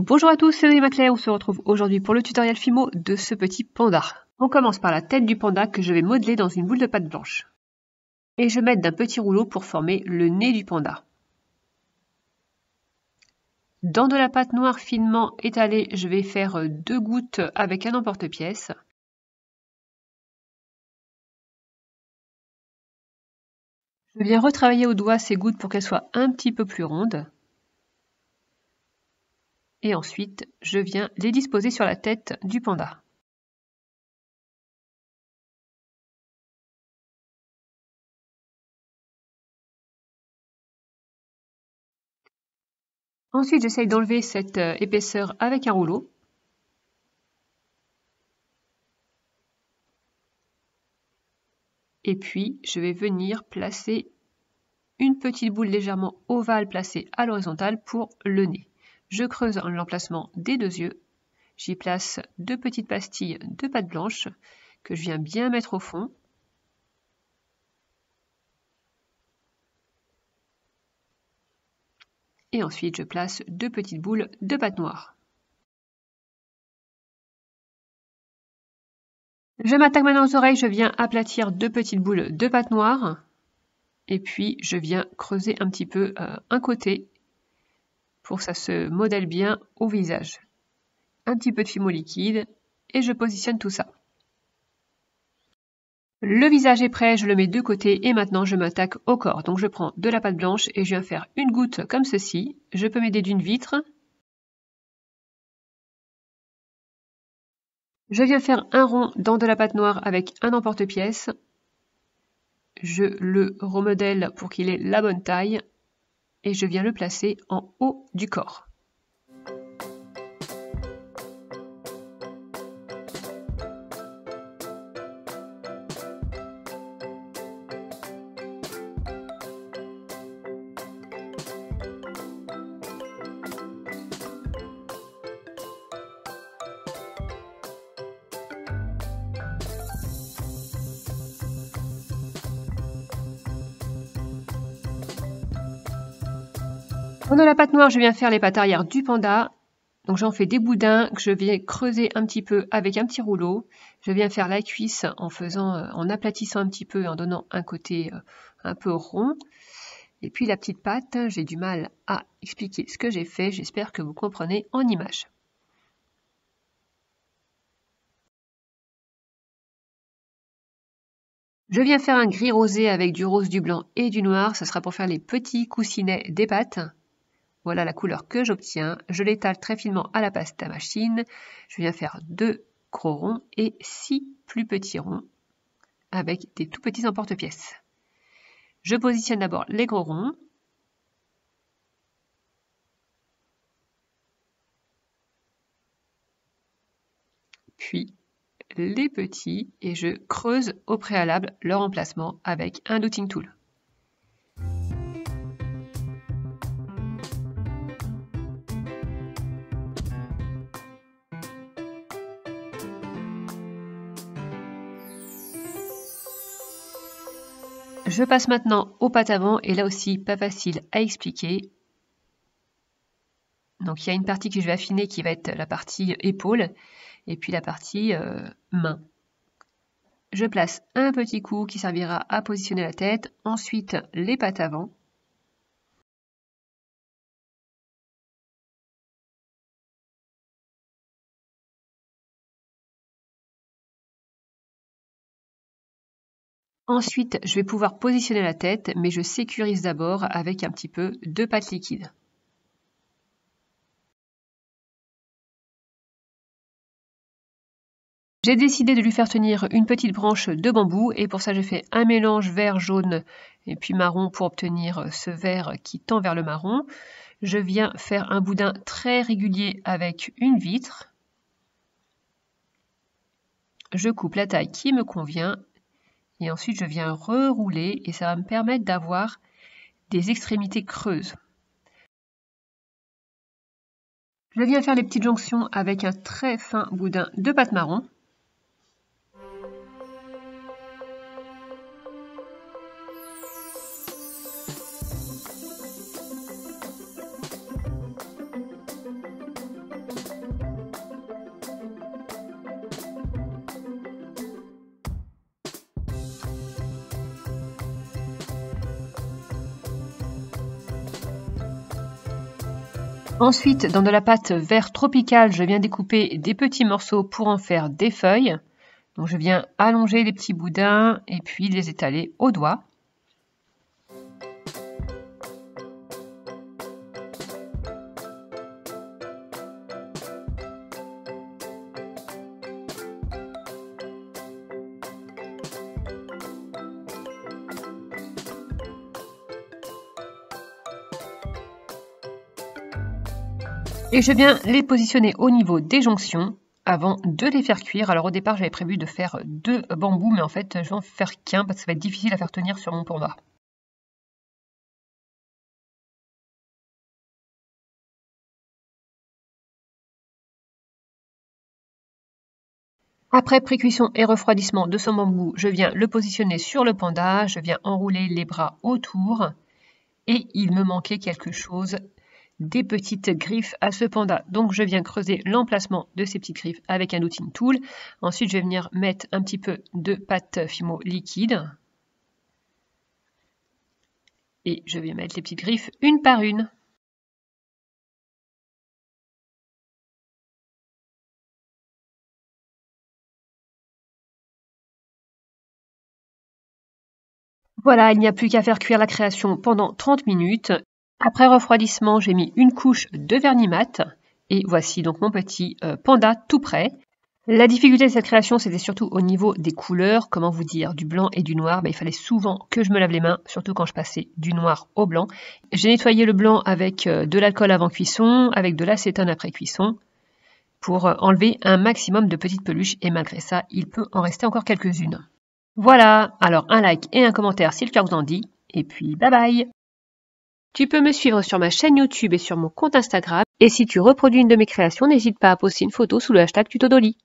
Bonjour à tous, c'est Noémie Maclair, on se retrouve aujourd'hui pour le tutoriel Fimo de ce petit panda. On commence par la tête du panda que je vais modeler dans une boule de pâte blanche. Et je vais mettre d'un petit rouleau pour former le nez du panda. Dans de la pâte noire finement étalée, je vais faire 2 gouttes avec un emporte-pièce. Je viens retravailler au doigt ces gouttes pour qu'elles soient un petit peu plus rondes. Et ensuite, je viens les disposer sur la tête du panda. Ensuite, j'essaye d'enlever cette épaisseur avec un rouleau. Et puis, je vais venir placer une petite boule légèrement ovale placée à l'horizontale pour le nez. Je creuse l'emplacement des 2 yeux. J'y place 2 petites pastilles de pâte blanche que je viens bien mettre au fond. Et ensuite, je place 2 petites boules de pâte noire. Je m'attaque maintenant aux oreilles, je viens aplatir 2 petites boules de pâte noire. Et puis, je viens creuser un petit peu un côté pour que ça se modèle bien au visage. Un petit peu de Fimo liquide et je positionne tout ça. Le visage est prêt, je le mets de côté et maintenant je m'attaque au corps. Donc je prends de la pâte blanche et je viens faire une goutte comme ceci. Je peux m'aider d'une vitre. Je viens faire un rond dans de la pâte noire avec un emporte-pièce. Je le remodèle pour qu'il ait la bonne taille et je viens le placer en haut du corps. Dans de la pâte noire, je viens faire les pattes arrière du panda. Donc j'en fais des boudins que je viens creuser un petit peu avec un petit rouleau. Je viens faire la cuisse en aplatissant un petit peu et en donnant un côté un peu rond. Et puis la petite patte, j'ai du mal à expliquer ce que j'ai fait. J'espère que vous comprenez en images. Je viens faire un gris rosé avec du rose, du blanc et du noir. Ça sera pour faire les petits coussinets des pattes. Voilà la couleur que j'obtiens. Je l'étale très finement à la pâte à machine. Je viens faire 2 gros ronds et 6 plus petits ronds avec des tout petits emporte-pièces. Je positionne d'abord les gros ronds. Puis les petits et je creuse au préalable leur emplacement avec un dotting tool. Je passe maintenant aux pattes avant et là aussi pas facile à expliquer. Donc il y a une partie que je vais affiner qui va être la partie épaule et puis la partie main. Je place un petit coup qui servira à positionner la tête, ensuite les pattes avant. Ensuite, je vais pouvoir positionner la tête, mais je sécurise d'abord avec un petit peu de pâte liquide. J'ai décidé de lui faire tenir une petite branche de bambou et pour ça j'ai fait un mélange vert, jaune et puis marron pour obtenir ce vert qui tend vers le marron. Je viens faire un boudin très régulier avec une vitre. Je coupe la taille qui me convient et ensuite je viens rerouler et ça va me permettre d'avoir des extrémités creuses. Je viens faire les petites jonctions avec un très fin boudin de pâte marron. Ensuite, dans de la pâte vert tropical, je viens découper des petits morceaux pour en faire des feuilles. Donc je viens allonger les petits boudins et puis les étaler au doigt. Et je viens les positionner au niveau des jonctions avant de les faire cuire. Alors au départ, j'avais prévu de faire 2 bambous, mais en fait, je vais en faire qu'un parce que ça va être difficile à faire tenir sur mon panda. Après pré-cuisson et refroidissement de son bambou, je viens le positionner sur le panda, je viens enrouler les bras autour et il me manquait quelque chose, des petites griffes à ce panda. Donc je viens creuser l'emplacement de ces petites griffes avec un outil tool. Ensuite, je vais venir mettre un petit peu de pâte Fimo liquide et je vais mettre les petites griffes une par une. Voilà, il n'y a plus qu'à faire cuire la création pendant 30 minutes. Après refroidissement, j'ai mis une couche de vernis mat. Et voici donc mon petit panda tout prêt. La difficulté de cette création, c'était surtout au niveau des couleurs. Comment vous dire, du blanc et du noir. Il fallait souvent que je me lave les mains, surtout quand je passais du noir au blanc. J'ai nettoyé le blanc avec de l'alcool avant cuisson, avec de l'acétone après cuisson, pour enlever un maximum de petites peluches. Et malgré ça, il peut en rester encore quelques-unes. Voilà, alors un like et un commentaire si le cœur vous en dit, et puis bye bye! Tu peux me suivre sur ma chaîne YouTube et sur mon compte Instagram, et si tu reproduis une de mes créations, n'hésite pas à poster une photo sous le hashtag Tuto Dolly.